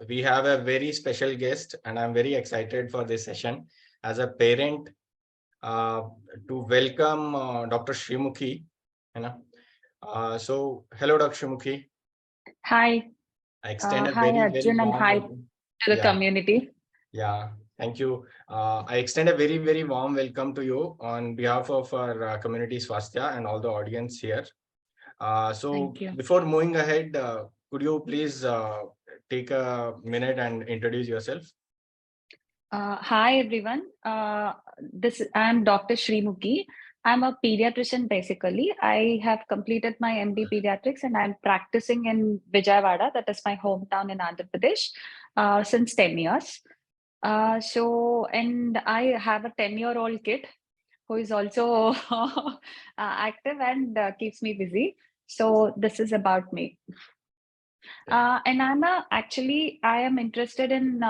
we have a very special guest, and I'm very excited for this session as a parent uh, to welcome Dr. Srimukhi. You know, hello, Dr. Srimukhi. Hi, I extend a hi very, very Arjun, and warm hi to welcome. the Yeah, community. yeah. Thank you. I extend a very, very warm welcome to you on behalf of our community Swasthya and all the audience here. So Thank you. before moving ahead, could you please take a minute and introduce yourself? Hi everyone. I'm Dr. Srimukhi. I'm a pediatrician basically. I have completed my MD pediatrics and I'm practicing in Vijayawada, that is my hometown in Andhra Pradesh, since 10 years. And I have a 10-year-old kid who is also active and keeps me busy. So this is about me. And I am interested in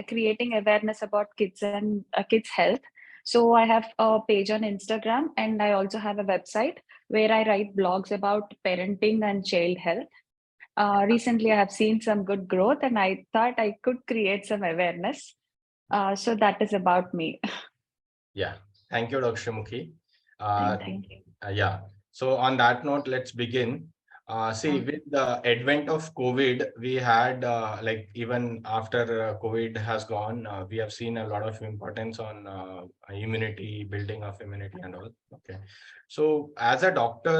creating awareness about kids and kids health. So I have a page on Instagram and I also have a website where I write blogs about parenting and child health. Recently, I have seen some good growth and I thought I could create some awareness. So that is about me. Yeah, thank you, Dr. Mukhi. Uh, Thank you. yeah, so on that note, let's begin. See, Uh, with the advent of COVID, we had even after COVID has gone, we have seen a lot of importance on immunity, building of immunity and all. Okay. So as a doctor,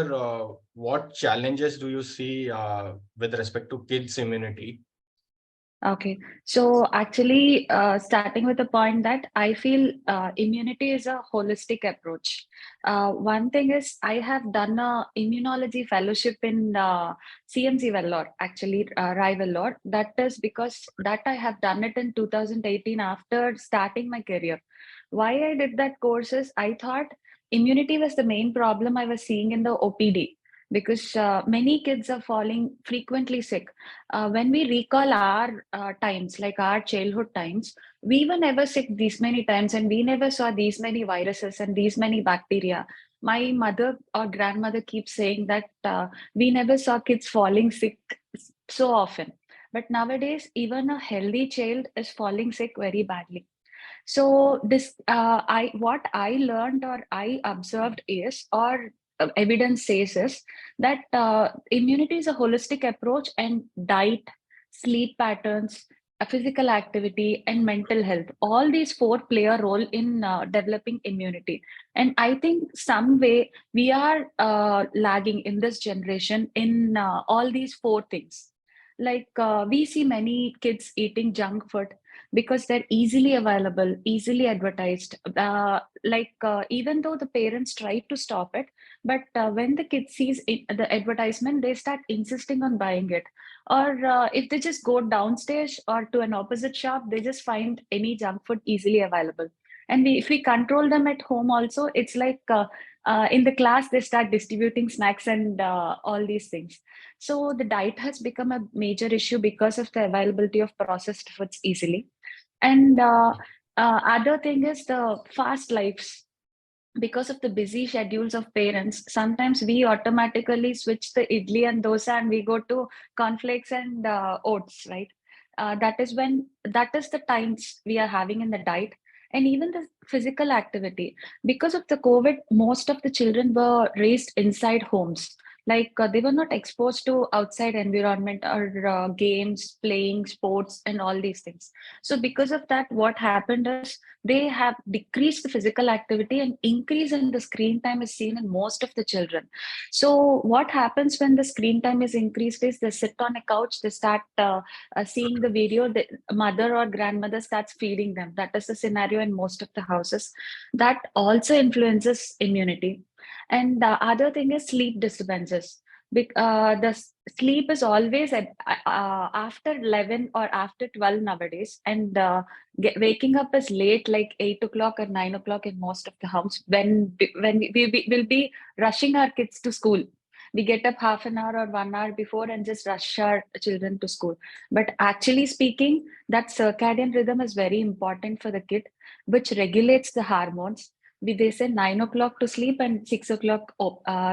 what challenges do you see with respect to kids' immunity? Okay, so actually, starting with the point that I feel immunity is a holistic approach. One thing is, I have done a immunology fellowship in CMC Vellore, actually, Rai Vellore. That is because that I have done it in 2018 after starting my career. Why I did that course is I thought immunity was the main problem I was seeing in the OPD because many kids are falling frequently sick. When we recall our times, like our childhood times, we were never sick these many times and we never saw these many viruses and these many bacteria. My mother or grandmother keeps saying that we never saw kids falling sick so often. But nowadays, even a healthy child is falling sick very badly. So this, what I learned or I observed is, or evidence says is that immunity is a holistic approach, and diet, sleep patterns, physical activity, and mental health. All these four play a role in developing immunity. And I think some way we are lagging in this generation in all these four things. Like we see many kids eating junk food because they're easily available, easily advertised. Even though the parents try to stop it, but when the kid sees the advertisement, they start insisting on buying it. Or if they just go downstairs or to an opposite shop, they just find any junk food easily available. And if we control them at home also, it's like in the class, they start distributing snacks and all these things. So the diet has become a major issue because of the availability of processed foods easily. And other thing is the fast lives. Because of the busy schedules of parents, sometimes we automatically switch the idli and dosa and we go to cornflakes and oats, right? That is the times we are having in the diet. And even the physical activity. Because of the COVID, most of the children were raised inside homes. Like they were not exposed to outside environment or games, playing sports, and all these things. So because of that, what happened is they have decreased the physical activity, and increase in the screen time is seen in most of the children. So what happens when the screen time is increased is they sit on a couch, they start seeing the video, the mother or grandmother starts feeding them. That is the scenario in most of the houses. That also influences immunity. And the other thing is sleep disturbances. Sleep is always after 11 or after 12 nowadays, and waking up is late, like 8 o'clock or 9 o'clock in most of the homes. When we will be rushing our kids to school, we get up half an hour or 1 hour before and just rush our children to school. But actually speaking, that circadian rhythm is very important for the kid, which regulates the hormones. They say 9 o'clock to sleep and 6 o'clock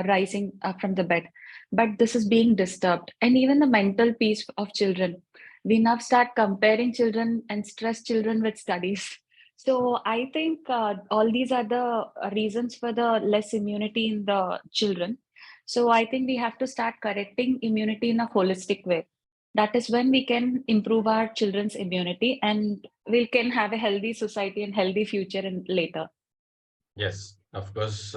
rising from the bed, but this is being disturbed. And even the mental peace of children, We now start comparing children and stress children with studies. So I think all these are the reasons for the less immunity in the children. So I think we have to start correcting immunity in a holistic way. That is when we can improve our children's immunity, and we can have a healthy society and healthy future in later. Yes, of course.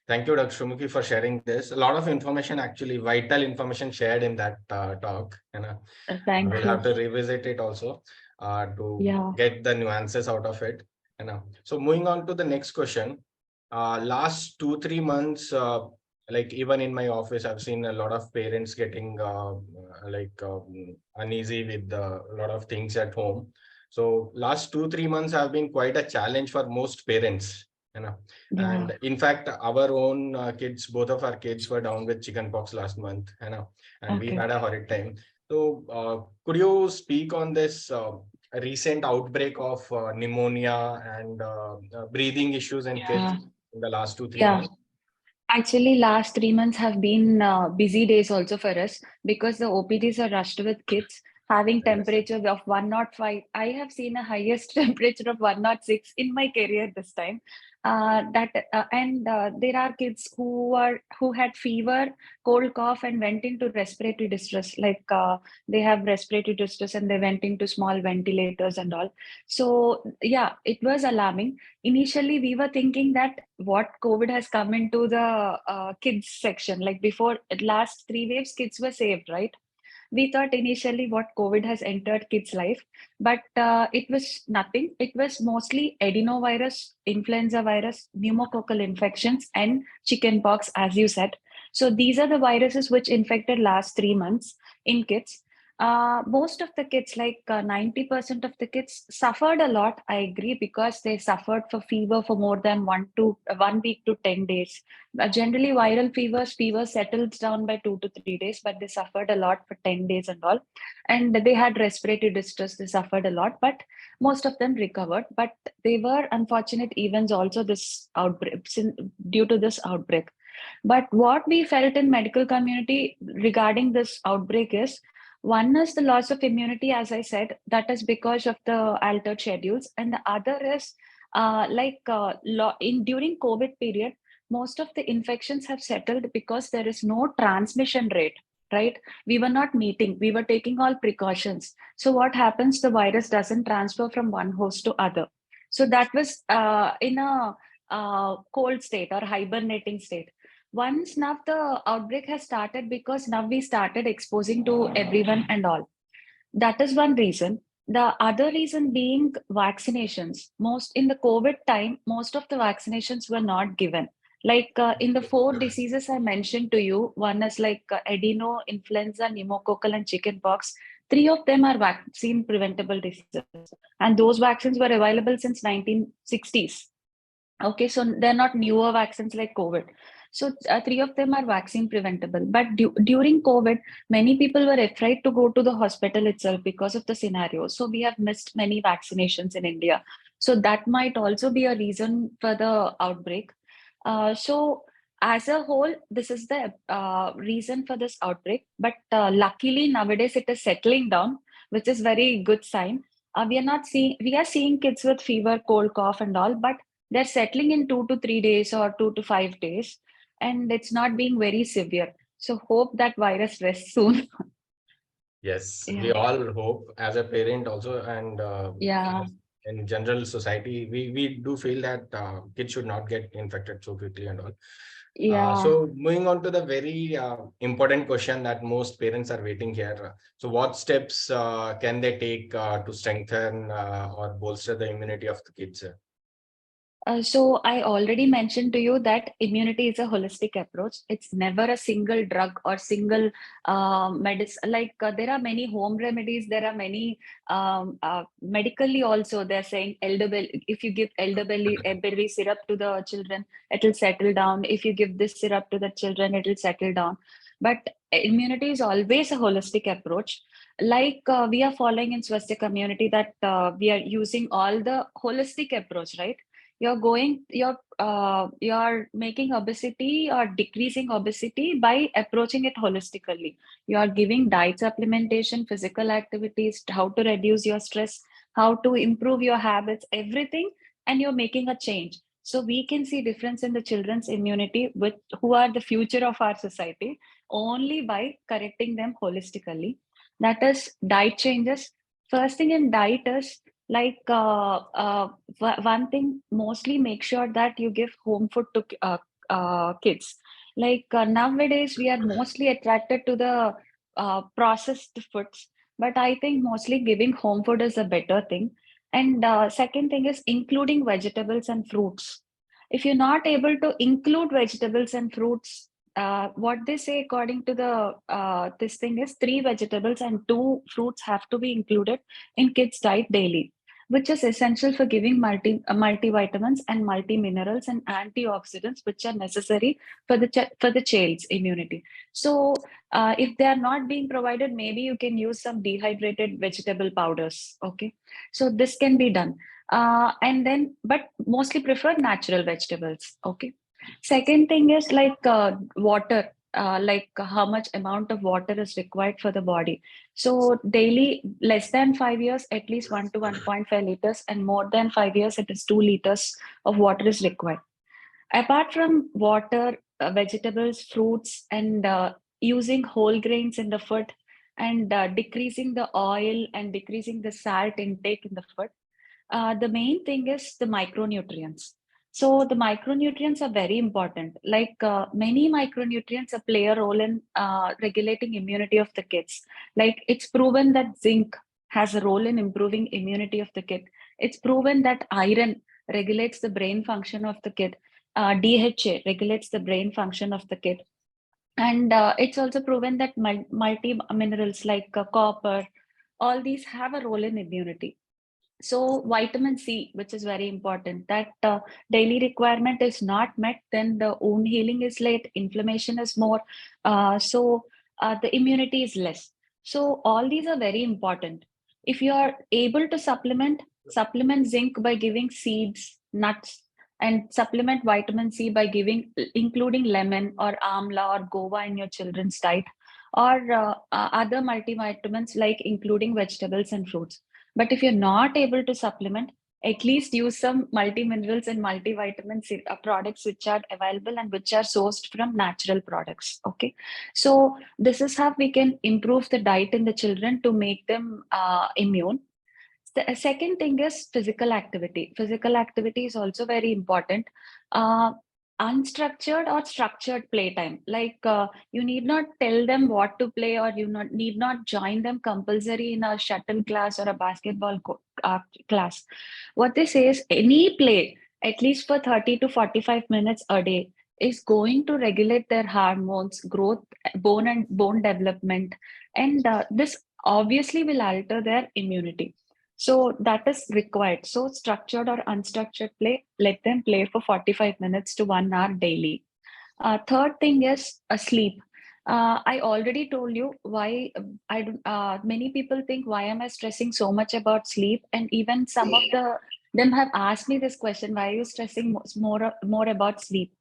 Thank you, Dr. Srimukhi, for sharing this. A lot of information, actually, vital information shared in that talk. Thank We'll you. have to revisit it also to Yeah. get the nuances out of it. So moving on to the next question. Last 2-3 months, like even in my office, I've seen a lot of parents getting uneasy with a lot of things at home. So last 2-3 months have been quite a challenge for most parents. You know, Yeah. and in fact, our own kids, both of our kids were down with chickenpox last month. And we Okay. had a horrid time. So, could you speak on this recent outbreak of pneumonia and breathing issues in kids Yeah. in the last two, three Yeah. months? Actually, last 3 months have been busy days also for us because the OPDs are rushed with kids having Yes. temperature of 105. I have seen a highest temperature of 106 in my career this time. There are kids who had fever, cold cough, and went into respiratory distress. They have respiratory distress and they went into small ventilators and all. So yeah, it was alarming. Initially we were thinking that what COVID has come into the kids section, like before last 3 waves kids were saved, right? We thought initially what COVID has entered kids life, but it was nothing. It was mostly adenovirus, influenza virus, pneumococcal infections, and chickenpox, as you said. So these are the viruses which infected last 3 months in kids. Most of the kids, like 90% of the kids, suffered a lot. I agree, because they suffered for fever for more than 1 week to 10 days. Generally, viral fever settles down by 2 to 3 days, but they suffered a lot for 10 days and all. And they had respiratory distress. They suffered a lot, but most of them recovered. But they were unfortunate events also this outbreak due to this outbreak. But what we felt in medical community regarding this outbreak is, one is the loss of immunity, as I said, that is because of the altered schedules, and the other is in during COVID period, most of the infections have settled because there is no transmission rate, right? We were not meeting, we were taking all precautions. So what happens? The virus doesn't transfer from one host to other. So that was in a cold state or hibernating state. Once now the outbreak has started, because now we started exposing to everyone and all. That is one reason. The other reason being vaccinations. Most in the COVID time, most of the vaccinations were not given. In the four diseases I mentioned to you, one is like adeno, influenza, pneumococcal, and chickenpox. Three of them are vaccine preventable diseases, and those vaccines were available since 1960s. Okay, so they're not newer vaccines like COVID. So three of them are vaccine preventable. But during COVID, many people were afraid to go to the hospital itself because of the scenario. So we have missed many vaccinations in India. So that might also be a reason for the outbreak. So as a whole, this is the reason for this outbreak. But luckily nowadays it is settling down, which is very good sign. We are seeing kids with fever, cold, cough, and all, but they're settling in 2 to 3 days or 2 to 5 days, and it's not being very severe. So hope that virus rests soon. Yes, we Yeah. all hope as a parent also, and Yeah. as in general society, we do feel that kids should not get infected so quickly and all. Yeah. So moving on to the very important question that most parents are waiting here. So what steps can they take to strengthen or bolster the immunity of the kids? So I already mentioned to you that immunity is a holistic approach. It's never a single drug or single medicine. There are many home remedies. There are many medically also. They're saying elderberry. If you give elderberry syrup to the children, it'll settle down. If you give this syrup to the children, it'll settle down. But immunity is always a holistic approach. We are following in Swastika community that we are using all the holistic approach, right? you're making obesity or decreasing obesity by approaching it holistically. You are giving diet supplementation, physical activities, how to reduce your stress, how to improve your habits, everything, and you're making a change. So we can see difference in the children's immunity, with who are the future of our society, only by correcting them holistically. That is diet changes. First thing in diet is like one thing, mostly make sure that you give home food to kids. Like nowadays we are mostly attracted to the processed foods, but I think mostly giving home food is a better thing. And second thing is including vegetables and fruits. If you're not able to include vegetables and fruits, what they say according to the this thing is 3 vegetables and 2 fruits have to be included in kids diet daily, which is essential for giving multivitamins and multiminerals and antioxidants, which are necessary for for the child's immunity. So if they are not being provided, maybe you can use some dehydrated vegetable powders. Okay, so this can be done. And then, but mostly prefer natural vegetables. Okay. Second thing is like water, like how much amount of water is required for the body. So daily, less than 5 years, at least 1 to 1.5 liters, and more than 5 years, it is 2 liters of water is required. Apart from water, vegetables, fruits, and using whole grains in the food, and decreasing the oil and decreasing the salt intake in the food, the main thing is the micronutrients. So the micronutrients are very important. Like many micronutrients play a role in regulating immunity of the kids. Like it's proven that zinc has a role in improving immunity of the kid. It's proven that iron regulates the brain function of the kid. DHA regulates the brain function of the kid. And it's also proven that multi minerals like copper, all these have a role in immunity. So vitamin C, which is very important, that daily requirement is not met, then the wound healing is late, inflammation is more, the immunity is less. So all these are very important. If you are able to supplement zinc by giving seeds, nuts, and supplement vitamin C by giving, including lemon or amla or guava in your children's diet, or other multivitamins like including vegetables and fruits. But if you're not able to supplement, at least use some multiminerals and multivitamins products which are available and which are sourced from natural products. Okay. So this is how we can improve the diet in the children to make them immune. The second thing is physical activity. Physical activity is also very important. Uh, Unstructured or structured playtime. Like you need not tell them what to play, or need not join them compulsory in a shuttle class or a basketball class. What they say is any play, at least for 30 to 45 minutes a day, is going to regulate their hormones, growth, bone development, and this obviously will alter their immunity. So that is required. So structured or unstructured play, let them play for 45 minutes to 1 hour daily. Third thing is sleep. I already told you why many people think, why am I stressing so much about sleep? And even some of them have asked me this question, why are you stressing more about sleep?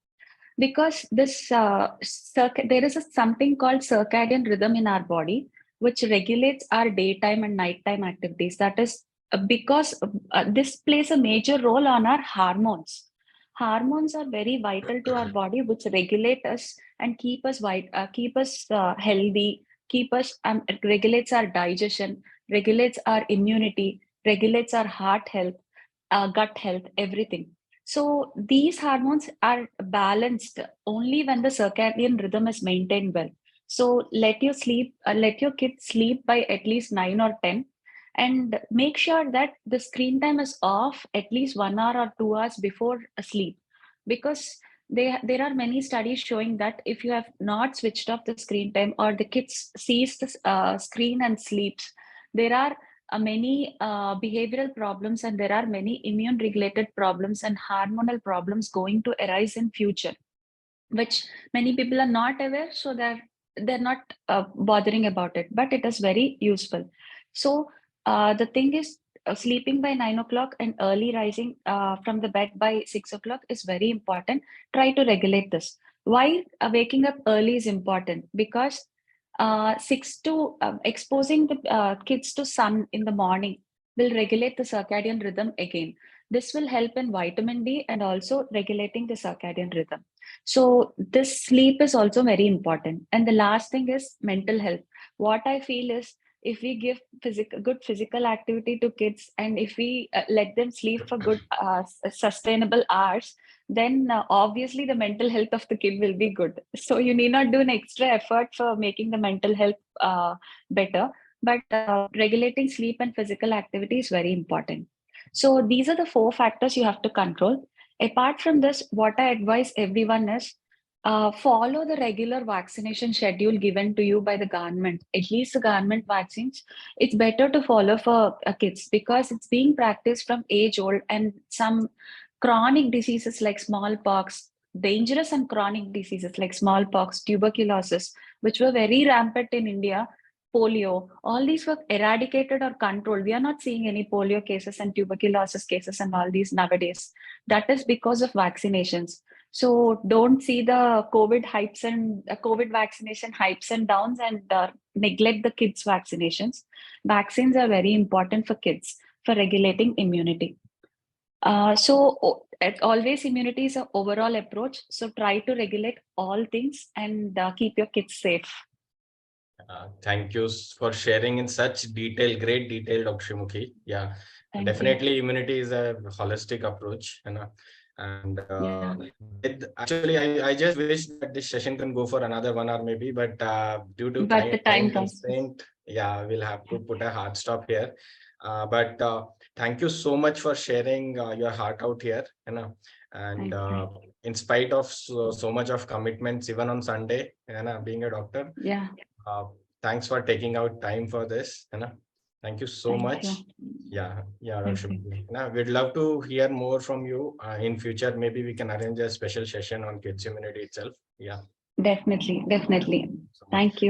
Because this there is something called circadian rhythm in our body, which regulates our daytime and nighttime activities. That is because this plays a major role on our hormones. Hormones are very vital to our body, which regulate us and keep us healthy, keep us regulates our digestion, regulates our immunity, regulates our heart health, gut health, everything. So these hormones are balanced only when the circadian rhythm is maintained well. So let your kids sleep by at least 9 or 10, and make sure that the screen time is off at least 1 hour or 2 hours before sleep, because there are many studies showing that if you have not switched off the screen time, or the kids sees the screen and sleeps, there are many behavioral problems, and there are many immune related problems and hormonal problems going to arise in future, which many people are not aware, so they're not bothering about it, but it is very useful. So the thing is, sleeping by 9 o'clock and early rising from the bed by 6 o'clock is very important. Try to regulate this. Why waking up early is important? Because exposing the kids to sun in the morning will regulate the circadian rhythm again. This will help in vitamin D and also regulating the circadian rhythm. So this sleep is also very important. And the last thing is mental health. What I feel is if we give good physical activity to kids and if we let them sleep for good sustainable hours, then obviously the mental health of the kid will be good. So you need not do an extra effort for making the mental health better, but regulating sleep and physical activity is very important. So these are the 4 factors you have to control. Apart from this, what I advise everyone is follow the regular vaccination schedule given to you by the government, at least the government vaccines. It's better to follow for kids because it's being practiced from age old, and some chronic diseases like smallpox, dangerous and chronic diseases like smallpox, tuberculosis, which were very rampant in India, polio, all these were eradicated or controlled. We are not seeing any polio cases and tuberculosis cases and all these nowadays. That is because of vaccinations. So don't see the COVID hypes and COVID vaccination hypes and downs and neglect the kids' vaccinations. Vaccines are very important for kids for regulating immunity. Always immunity is an overall approach. So try to regulate all things and keep your kids safe. Thank you for sharing in such detail, great detail, Dr. Srimukhi. Yeah, Thank definitely you. immunity is a holistic approach, and Yeah. with actually, I just wish that this session can go for another 1 hour maybe, but due to But the time time comes. constraint, yeah, we'll have to put a hard stop here. But thank you so much for sharing your heart out here, and in spite of so much of commitments, even on Sunday, being a doctor. Yeah. Uh, Thanks for taking out time for this. Thank you so Thank much. you. Yeah, Thank you. we'd love to hear more from you in future. Maybe we can arrange a special session on kids immunity itself. Yeah. Definitely. Definitely. So much. Thank you.